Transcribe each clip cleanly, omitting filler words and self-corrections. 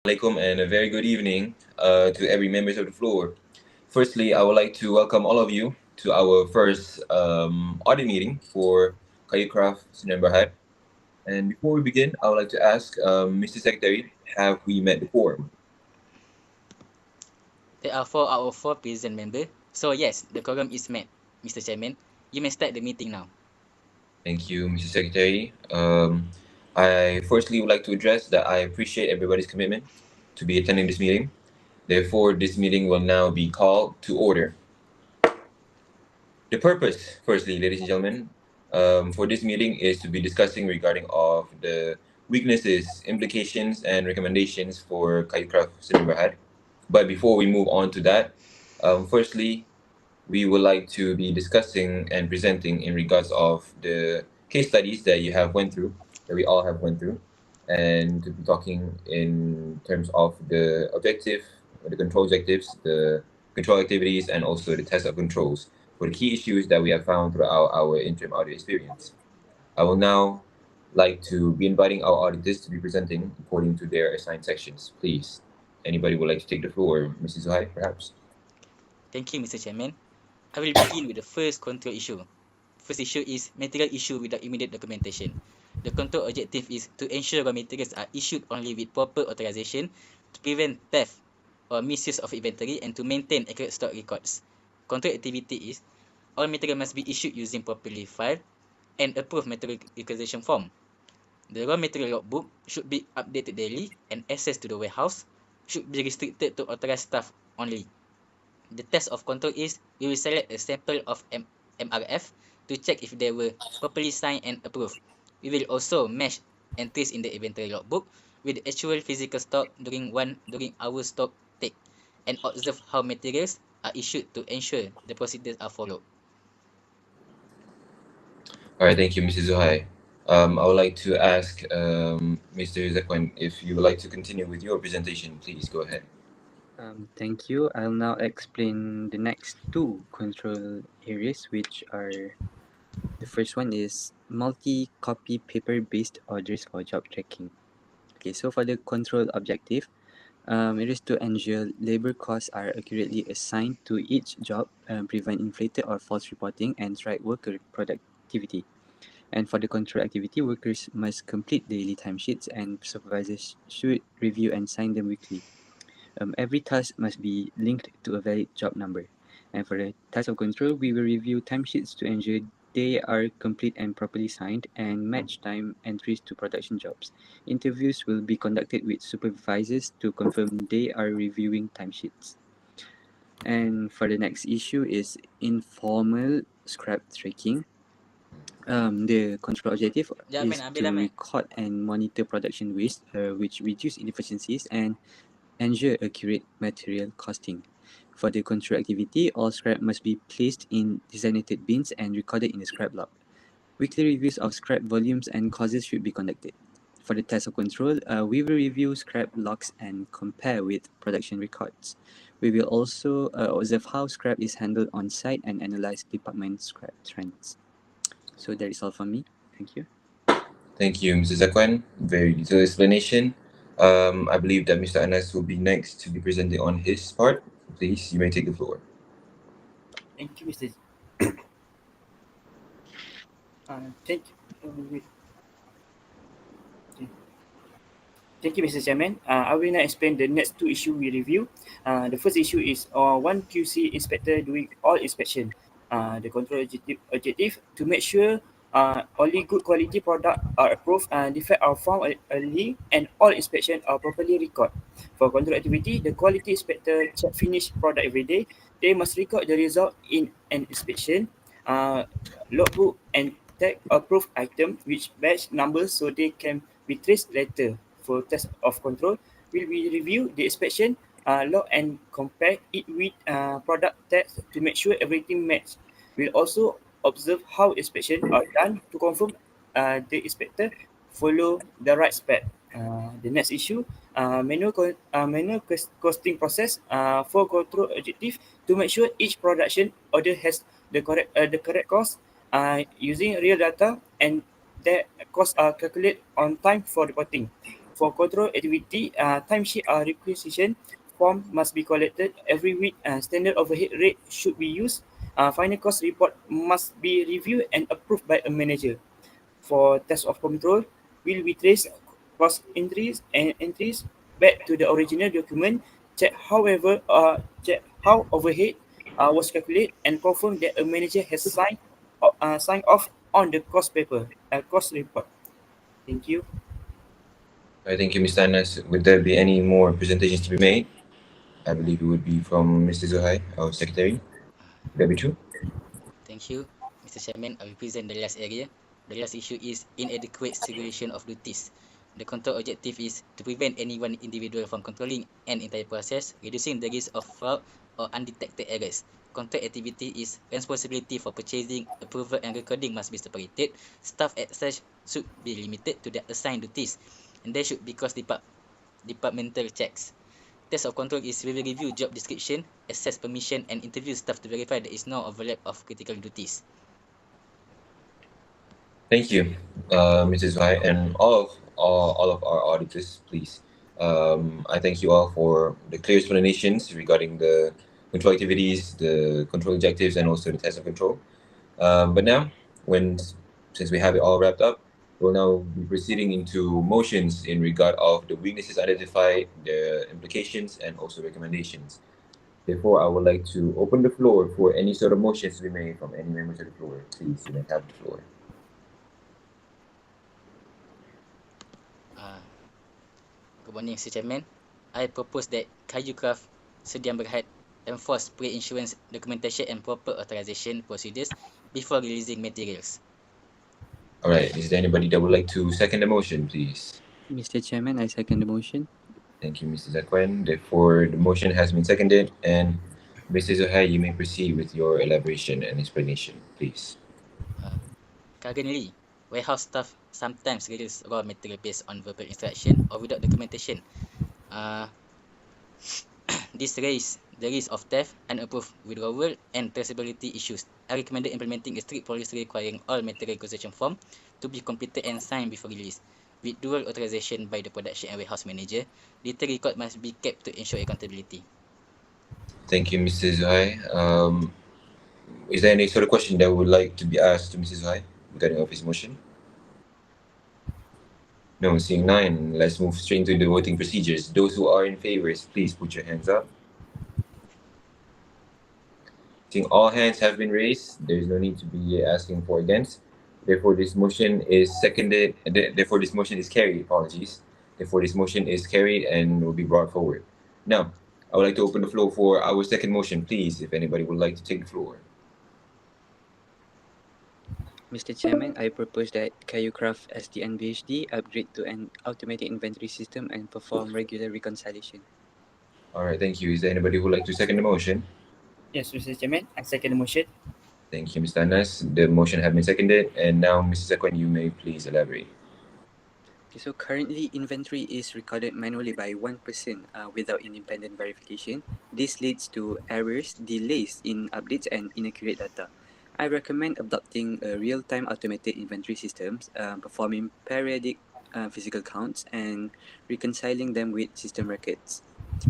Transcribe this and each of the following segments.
Alaikum and a very good evening to every members of the floor. Firstly, I would like to welcome all of you to our first audit meeting for Kayucraft Sunan Berhad. And before we begin, I would like to ask Mr. Secretary, have we met the quorum? There are 4 out of 4 present members. So yes, the quorum is met, Mr. Chairman. You may start the meeting now. Thank you, Mr. Secretary. I firstly would like to address that I appreciate everybody's commitment to be attending this meeting. Therefore, this meeting will now be called to order. The purpose, firstly, ladies and gentlemen, for this meeting is to be discussing regarding of the weaknesses, implications, and recommendations for Kayucraft Sunan Berhad. But before we move on to that, firstly, we would like to be discussing and presenting in regards of the case studies that you have went through, that we all have went through, and to be talking in terms of the objective, the control objectives, the control activities, and also the test of controls for the key issues that we have found throughout our interim audit experience. I will now like to be inviting our auditors to be presenting according to their assigned sections. Please, anybody would like to take the floor? Mrs. Zuhair, perhaps? Thank you, Mr. Chairman. I will begin with the first control issue. First issue is material issue without immediate documentation. The control objective is to ensure raw materials are issued only with proper authorization to prevent theft or misuse of inventory and to maintain accurate stock records. Control activity is all material must be issued using properly filed and approved material requisition form. The raw material logbook should be updated daily and access to the warehouse should be restricted to authorized staff only. The test of control is we will select a sample of MRF to check if they were properly signed and approved. We will also match entries in the inventory logbook with the actual physical stock during our stock take and observe how materials are issued to ensure the procedures are followed. All right, thank you, Mrs. Zuhai. I would like to ask Mr. Zakwan if you would like to continue with your presentation. Please go ahead. Thank you. I'll now explain the next two control areas, which are the first one is multi-copy paper-based orders for job tracking. Okay, so for the control objective, it is to ensure labor costs are accurately assigned to each job, prevent inflated or false reporting, and track worker productivity. And for the control activity, workers must complete daily timesheets and supervisors should review and sign them weekly. Every task must be linked to a valid job number. And for the task of control, we will review timesheets to ensure they are complete and properly signed and match time entries to production jobs. Interviews will be conducted with supervisors to confirm they are reviewing timesheets. And for the next issue is informal scrap tracking. The control objective is to record and monitor production waste, which reduce inefficiencies and ensure accurate material costing. For the control activity, all scrap must be placed in designated bins and recorded in the scrap log. Weekly reviews of scrap volumes and causes should be conducted. For the test of control, we will review scrap logs and compare with production records. We will also observe how scrap is handled on site and analyze department scrap trends. So that is all from me. Thank you. Thank you, Mr. Zakwan. Very detailed explanation. I believe that Mr. Anas will be next to be presenting on his part. Please, you may take the floor. Thank you, Mr. Thank you. Thank you, Mr. Chairman. I will now explain the next two issues we review. The first issue is one QC inspector doing all inspection. The control objective to make sure only good quality products are approved and defects are found early and all inspections are properly recorded. For control activity, the quality inspector check finished product every day. They must record the result in an inspection, logbook and tag approved item which batch numbers so they can be traced later. For test of control, will we review the inspection log and compare it with product tags to make sure everything matches. We'll also observe how inspections are done to confirm the inspector follow the right spec. The next issue, manual costing process for control objective to make sure each production order has the correct cost using real data and the costs are calculated on time for reporting. For control activity, timesheet requisition form must be collected every week. Standard overhead rate should be used. Final cost report must be reviewed and approved by a manager. For test of control, will we trace cost entries back to the original document, check how overhead was calculated, and confirm that a manager has signed off on the cost report. Thank you. I thank you, Mr. Anas. Would there be any more presentations to be made? I believe it would be from Mr. Zuhair, our secretary. Would that be true? Thank you, Mr. Chairman. I will present the last area. The last issue is inadequate segregation of duties. The control objective is to prevent any one individual from controlling an entire process, reducing the risk of fraud or undetected errors. Control activity is responsibility for purchasing, approval and recording must be separated. Staff as such should be limited to their assigned duties, and there should be departmental checks. Test of control is we will review job description, assess permission and interview staff to verify there is no overlap of critical duties. Thank you, Mrs. Zuhair, and all of our auditors, please. I thank you all for the clear explanations regarding the control activities, the control objectives, and also the test of control. But now, since we have it all wrapped up, we'll now be proceeding into motions in regard of the weaknesses identified, the implications, and also recommendations. Therefore, I would like to open the floor for any sort of motions to be made from any members of the floor. Please, you may have the floor. Good morning, Mr. Chairman. I propose that Kayu Craft Sediam Berhad enforce pre-insurance documentation and proper authorization procedures before releasing materials. All right, is there anybody that would like to second the motion, please? Mr. Chairman, I second the motion. Thank you, Mr. Zakwan. Therefore, the motion has been seconded, and Mr. Zuhair, you may proceed with your elaboration and explanation, please. Currently, warehouse staff sometimes release raw material based on verbal instruction or without documentation. This raises the risk of theft, unapproved withdrawal, and traceability issues. I recommended implementing a strict policy requiring all material acquisition form to be completed and signed before release, with dual authorization by the production and warehouse manager. Detailed record must be kept to ensure accountability. Thank you, Mr. Zuhair. Is there any sort of question that would like to be asked to Mr. Zuhair regarding of his motion? No, seeing none, let's move straight into the voting procedures. Those who are in favor, please put your hands up. Seeing all hands have been raised, there is no need to be asking for against. Therefore, this motion is seconded. Therefore, this motion is carried. Apologies. Therefore, this motion is carried and will be brought forward. Now, I would like to open the floor for our second motion, please, if anybody would like to take the floor. Mr. Chairman, I propose that Kayu Craft SDNBHD upgrade to an automated inventory system and perform regular reconciliation. All right, thank you. Is there anybody who would like to second the motion? Yes, Mr. Chairman, I second the motion. Thank you, Mr. Anas. The motion has been seconded, and now, Mr. Zakwan, you may please elaborate. Okay, so currently inventory is recorded manually by one person without independent verification. This leads to errors, delays in updates, and inaccurate data. I recommend adopting a real-time automated inventory systems, performing periodic physical counts, and reconciling them with system records.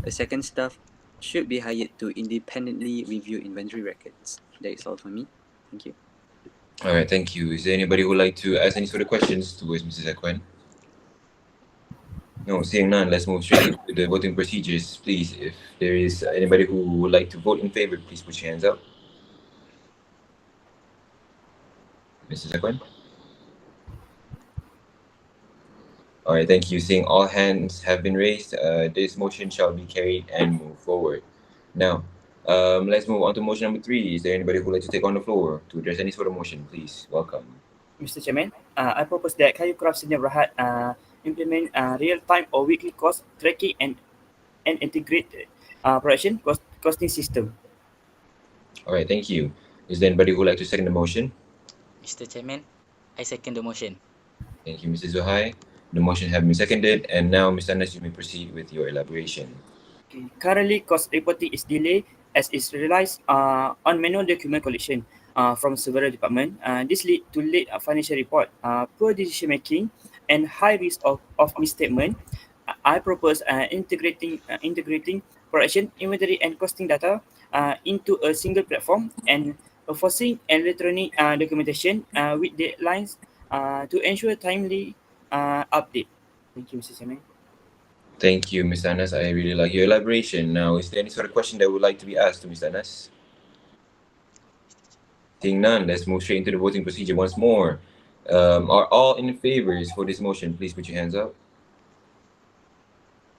A second staff should be hired to independently review inventory records. That is all for me. Thank you. All right, thank you. Is there anybody who would like to ask any sort of questions towards Mr. Zakwan? No, seeing none, let's move straight into the voting procedures, please. If there is anybody who would like to vote in favor, please put your hands up. Mr. Zakwan? All right, thank you. Seeing all hands have been raised, this motion shall be carried and move forward. Now, let's move on to motion number 3. Is there anybody who would like to take on the floor to address any sort of motion? Please, welcome. Mr. Chairman, I propose that Kayu Craft Senior Berhad implement real-time or weekly cost tracking and integrated production costing system. All right, thank you. Is there anybody who would like to second the motion? Mr. Chairman, I second the motion. Thank you, Mr. Zuhair. The motion has been seconded, and now, Mr. Anas, you may proceed with your elaboration. Okay. Currently, cost reporting is delayed as it relies on manual document collection from several departments. This lead to late financial report, poor decision making, and high risk of misstatement, I propose integrating production, inventory, and costing data into a single platform and forcing electronic documentation with deadlines to ensure timely update. Thank you, Mr. Chairman. Thank you, Mr. Anas. I really like your elaboration. Now, is there any sort of question that would like to be asked to Mr. Anas? Seeing none, let's move straight into the voting procedure once more. Are all in favor for this motion? Please put your hands up.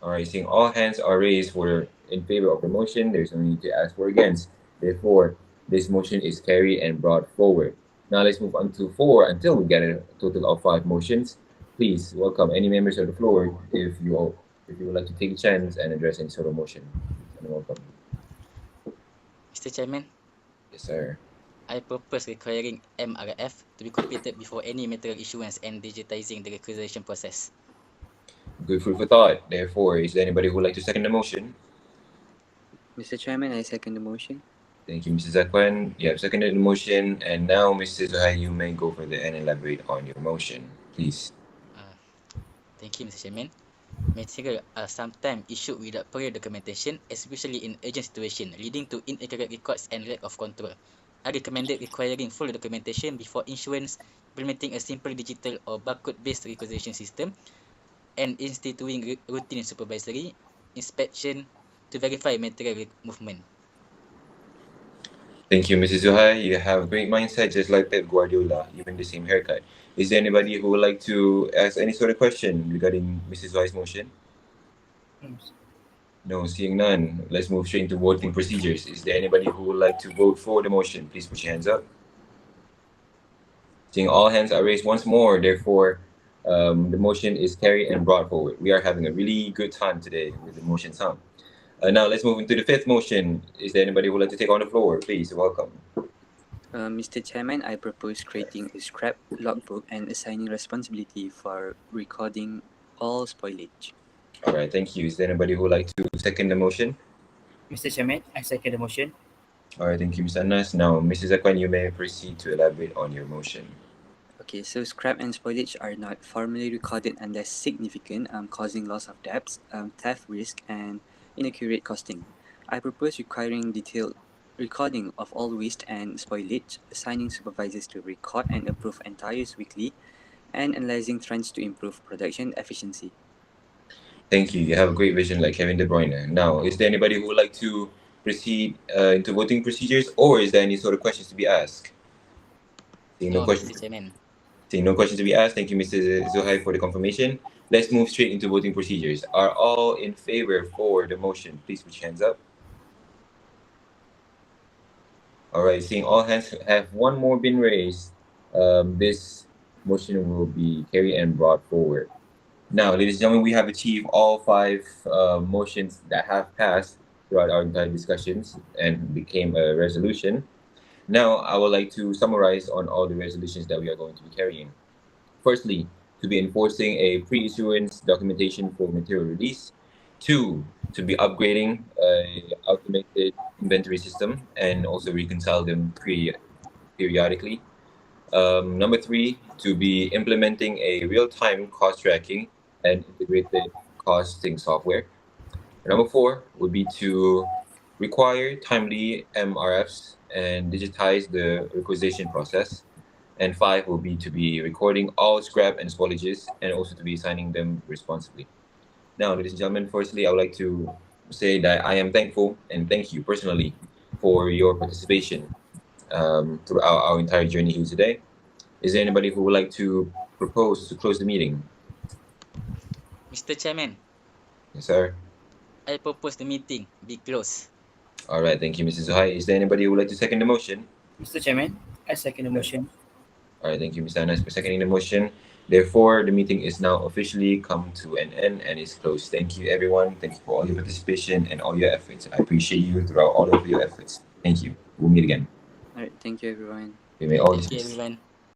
All right, seeing all hands are raised for in favor of the motion, there's no need to ask for against. Therefore, this motion is carried and brought forward. Now let's move on to 4 until we get a total of 5 motions. Please welcome any members of the floor if you would like to take a chance and address any sort of motion. And welcome. Mr. Chairman, Yes, sir. I propose requiring MRF to be completed before any material issuance and digitizing the requisition process. Good food for thought. Therefore, is there anybody who would like to second the motion? Mr. Chairman, I second the motion. Thank you, Mr. Zakwan. You have seconded the motion, and now, Mr. ZUHAIR, you may go further and elaborate on your motion, please. Thank you, Mr. Chairman. Material are sometimes issued without prior documentation, especially in urgent situation, leading to inaccurate records and lack of control. I recommended requiring full documentation before issuance, implementing a simple digital or barcode-based requisition system, and instituting routine supervisory inspection to verify material movement. Thank you, Mrs. ZUHAIR. You have a great mindset, just like Pep Guardiola, even the same haircut. Is there anybody who would like to ask any sort of question regarding Mrs. ZUHAIR's motion? No, seeing none. Let's move straight into voting procedures. Is there anybody who would like to vote for the motion? Please put your hands up. Seeing all hands are raised once more, therefore, the motion is carried and brought forward. We are having a really good time today with the motion sound. Now let's move into the 5th motion. Is there anybody who would like to take on the floor? Please, welcome. Mr. Chairman, I propose creating a scrap logbook and assigning responsibility for recording all spoilage. All right, thank you. Is there anybody who would like to second the motion? Mr. Chairman, I second the motion. All right, thank you, Mr. Anas. Now, Mrs. Zakwan, you may proceed to elaborate on your motion. Okay, so scrap and spoilage are not formally recorded unless significant, causing loss of debts, theft risk, and inaccurate costing. I propose requiring detailed recording of all waste and spoilage, assigning supervisors to record and approve entires weekly, and analyzing trends to improve production efficiency. Thank you. You have a great vision like Kevin De Bruyne. Now, is there anybody who would like to proceed into voting procedures, or is there any sort of questions to be asked? Seeing no questions. Mr. Chairman. Seeing no questions to be asked, thank you, Mr. ZUHAIR, for the confirmation. Let's move straight into voting procedures. Are all in favor for the motion? Please put your hands up. All right, seeing all hands have one more been raised, this motion will be carried and brought forward. Now, ladies and gentlemen, we have achieved all 5 motions that have passed throughout our entire discussions and became a resolution. Now, I would like to summarize on all the resolutions that we are going to be carrying. Firstly, to be enforcing a pre-issuance documentation for material release. 2, to be upgrading a automated inventory system and also reconcile them periodically. Number 3, to be implementing a real-time cost tracking and integrated costing software. Number 4 would be to require timely MRFs and digitize the requisition process. And 5 will be to be recording all scrap and spoilages and also to be assigning them responsibly. Now, ladies and gentlemen, firstly, I would like to say that I am thankful and thank you personally for your participation throughout our entire journey here today. Is there anybody who would like to propose to close the meeting? Mr. Chairman. Yes, sir. I propose the meeting be closed. All right, thank you, Mrs. ZUHAIR. Is there anybody who would like to second the motion? Mr. Chairman, I second the motion. All right, thank you, Mr. Anas, for seconding the motion. Therefore, the meeting is now officially come to an end and is closed. Thank you, everyone. Thank you for all your participation and all your efforts. I appreciate you throughout all of your efforts. Thank you. We'll meet again. All right, thank you, everyone. We may all Thank you, dismiss. everyone.